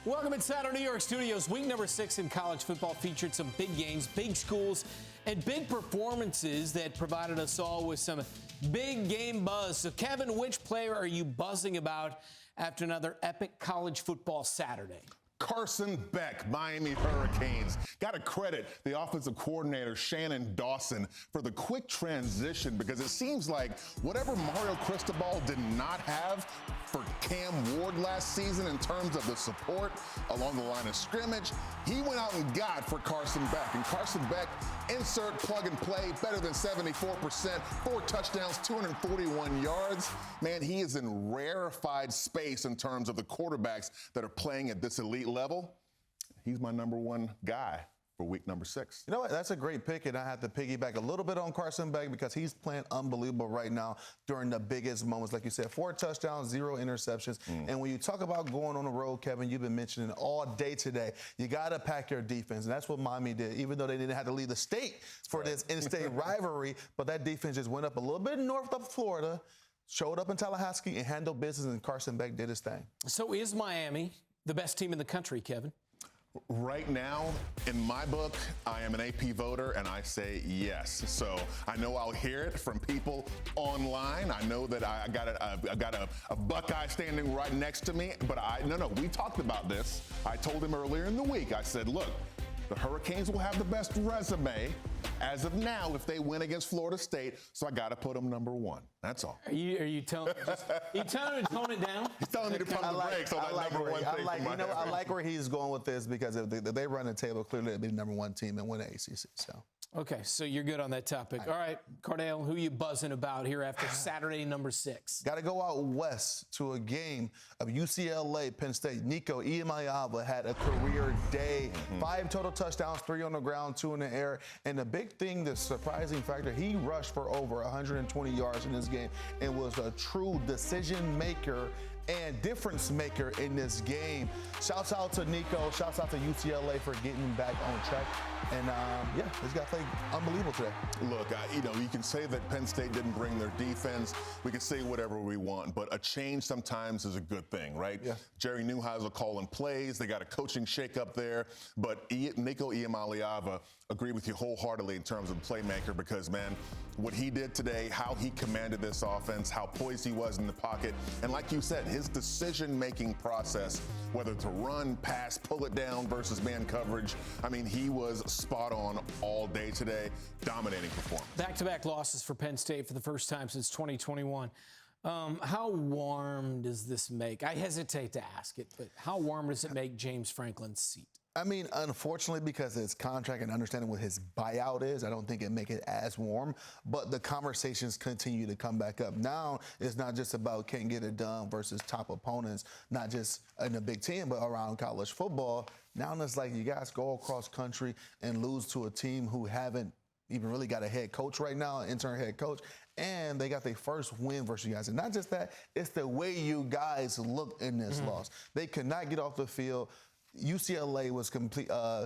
Welcome inside our New York studios. Week number 6 in college football featured some big games, big schools, and big performances that provided us all with some big game buzz. So, Kevin, which player are you buzzing about after another epic college football Saturday? Carson Beck, Miami Hurricanes. Got to credit the offensive coordinator, Shannon Dawson, for the quick transition, because it seems like whatever Mario Cristobal did not have for Cam Ward last season in terms of the support along the line of scrimmage, he went out and got for Carson Beck. And Carson Beck, insert plug and play, better than 74%, 4 touchdowns, 241 yards. Man, he is in rarefied space in terms of the quarterbacks that are playing at this elite level. He's my number one guy for week number 6. You know what? That's a great pick, and I have to piggyback a little bit on Carson Beck because he's playing unbelievable right now during the biggest moments. Like you said, 4 touchdowns, 0 interceptions. And when you talk about going on the road, Kevin, you've been mentioning all day today, you got to pack your defense, and that's what Miami did, even though they didn't have to leave the state for this in-state rivalry. But that defense just went up a little bit north of Florida, showed up in Tallahassee, and handled business, and Carson Beck did his thing. So is Miami the best team in the country, Kevin? Right now, in my book, I am an AP voter, and I say yes. So I know I'll hear it from people online. I know that I got a Buckeye standing right next to me. But no, we talked about this. I told him earlier in the week, I said, look, the Hurricanes will have the best resume as of now if they win against Florida State, so I got to put them number 1. That's all. Are you telling him to tone it down? He's telling me to pump the brakes on that number 1 thing. I like where he's going with this because if they run the table, clearly they'll be the number 1 team and win the ACC. So. Okay, so you're good on that topic. All right, Cardale, who are you buzzing about here after Saturday number 6? Got to go out west to a game of UCLA, Penn State. Nico Iamaleava had a career day. 5 total touchdowns, 3 on the ground, 2 in the air. And the big thing, the surprising factor, he rushed for over 120 yards in this game and was a true decision maker and difference maker in this game. Shouts out to Nico. Shouts out to UCLA for getting back on track. And, this guy played unbelievable today. Look, you can say that Penn State didn't bring their defense. We can say whatever we want, but a change sometimes is a good thing, right? Yeah. Jerry Neuheisel calling plays. They got a coaching shakeup there. But Nico Iamaleava, agree with you wholeheartedly in terms of playmaker because, man, what he did today, how he commanded this offense, how poised he was in the pocket, and like you said, his decision-making process, whether to run, pass, pull it down versus man coverage, I mean, he was spot on all day today. Dominating performance. Back-to-back losses for Penn State for the first time since 2021. How warm does this make? I hesitate to ask it, but how warm does it make James Franklin's seat? I mean, unfortunately, because of his contract and understanding what his buyout is, I don't think it make it as warm. But the conversations continue to come back up. Now, it's not just about can't get it done versus top opponents, not just in a big team, but around college football. Now it's like you guys go across country and lose to a team who haven't even really got a head coach right now, an intern head coach, and they got their first win versus you guys. And not just that, it's the way you guys look in this loss. They could not get off the field. UCLA was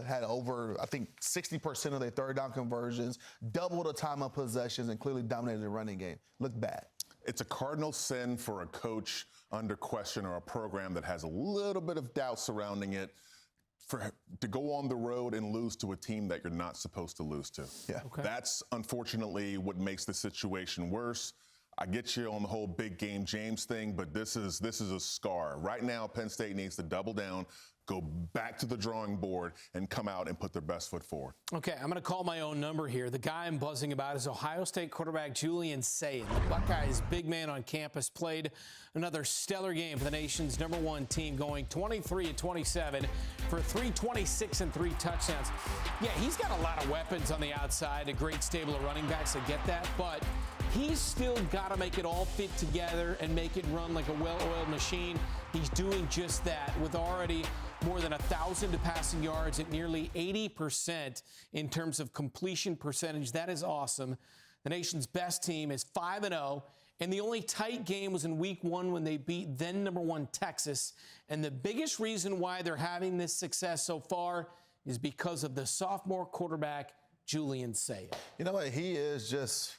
had over, I think, 60% of their third down conversions, double the time of possessions, and clearly dominated the running game. Looked bad. It's a cardinal sin for a coach under question or a program that has a little bit of doubt surrounding it to go on the road and lose to a team that you're not supposed to lose to. Yeah. Okay. That's unfortunately what makes the situation worse. I get you on the whole big game James thing, but this is a scar. Right now, Penn State needs to double down, go back to the drawing board, and come out and put their best foot forward. Okay, I'm going to call my own number here. The guy I'm buzzing about is Ohio State quarterback Julian Sayin. The Buckeyes' big man on campus played another stellar game for the nation's #1 team, going 23-27 for 326 and 3 touchdowns. Yeah, he's got a lot of weapons on the outside, a great stable of running backs. I get that, but he's still got to make it all fit together and make it run like a well-oiled machine. He's doing just that with already more than 1,000 passing yards at nearly 80% in terms of completion percentage. That is awesome. The nation's best team is 5-0, and the only tight game was in week 1 when they beat then #1 Texas. And the biggest reason why they're having this success so far is because of the sophomore quarterback, Julian Sayin. You know what? He is just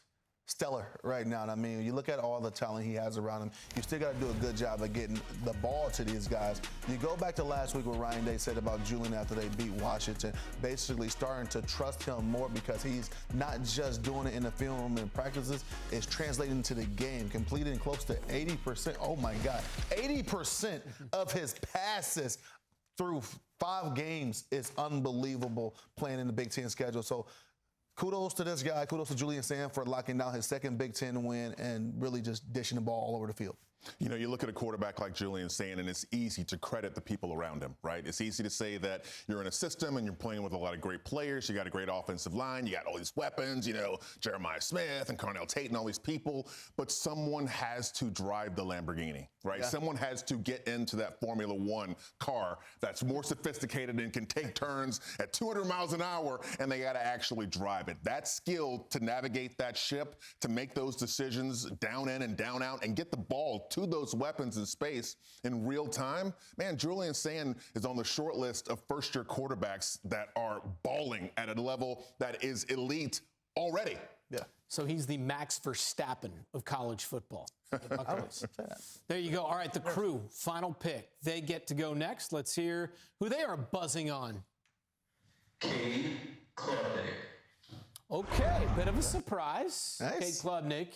stellar right now. And I mean, you look at all the talent he has around him, you still got to do a good job of getting the ball to these guys. You go back to last week what Ryan Day said about Julian after they beat Washington, basically starting to trust him more because he's not just doing it in the film room and practices, it's translating to the game, completing close to 80%. Oh my God, 80% of his passes through 5 games is unbelievable playing in the Big Ten schedule. So kudos to this guy. Kudos to Julian Sayin for locking down his second Big Ten win and really just dishing the ball all over the field. You know, you look at a quarterback like Julian Sayin, and it's easy to credit the people around him, right? It's easy to say that you're in a system and you're playing with a lot of great players. You got a great offensive line. You got all these weapons, you know, Jeremiah Smith and Cardale Tate and all these people. But someone has to drive the Lamborghini, right? Yeah. Someone has to get into that Formula One car that's more sophisticated and can take turns at 200 miles an hour, and they got to actually drive it. That skill to navigate that ship, to make those decisions down in and down out, and get the ball to those weapons in space in real time. Man, Julian Sayin is on the short list of first-year quarterbacks that are balling at a level that is elite already. Yeah. So he's the Max Verstappen of college football. The Buckeyes. There you go. All right, the Crew, final pick. They get to go next. Let's hear who they are buzzing on. Cade Klubnik. Okay, bit of a surprise. Nice. Cade Klubnik.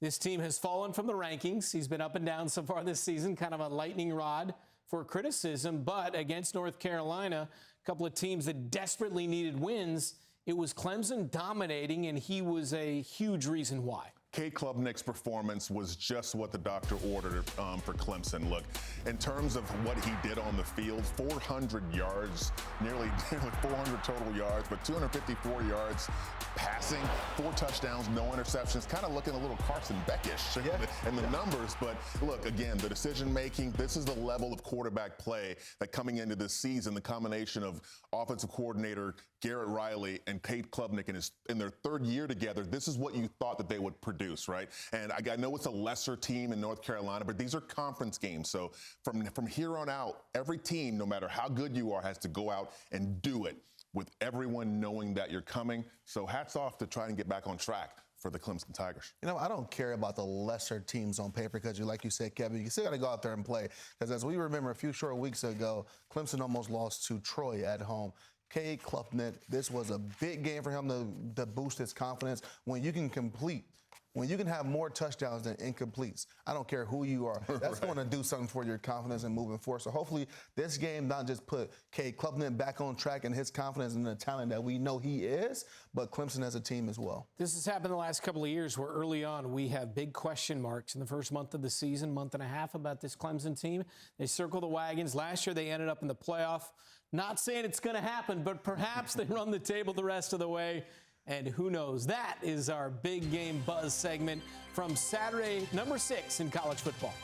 This team has fallen from the rankings. He's been up and down so far this season, kind of a lightning rod for criticism. But against North Carolina, a couple of teams that desperately needed wins, it was Clemson dominating, and he was a huge reason why. Cade Klubnik's performance was just what the doctor ordered for Clemson. Look, in terms of what he did on the field, 400 yards, nearly 400 total yards, but 254 yards passing, 4 touchdowns, no interceptions, kind of looking a little Carson Beckish in the numbers. But look, again, the decision-making, this is the level of quarterback play that coming into this season, the combination of offensive coordinator Garrett Riley and Cade Klubnik in their 3rd year together, this is what you thought that they would produce, right? And I know it's a lesser team in North Carolina, but these are conference games. So from here on out, every team, no matter how good you are, has to go out and do it with everyone knowing that you're coming. So hats off to try and get back on track for the Clemson Tigers. You know, I don't care about the lesser teams on paper because, like you said, Kevin, you still got to go out there and play. Because as we remember a few short weeks ago, Clemson almost lost to Troy at home. Cade Klubnik, this was a big game for him to boost his confidence. When you can complete, when you can have more touchdowns than incompletes, I don't care who you are. That's going to do something for your confidence and moving forward. So hopefully this game not just put Cade Klubnik back on track and his confidence and the talent that we know he is, but Clemson as a team as well. This has happened the last couple of years where early on we have big question marks in the first month of the season, month and a half about this Clemson team. They circle the wagons. Last year they ended up in the playoff. Not saying it's going to happen, but perhaps they run the table the rest of the way. And who knows? That is our big game buzz segment from Saturday, number 6 in college football.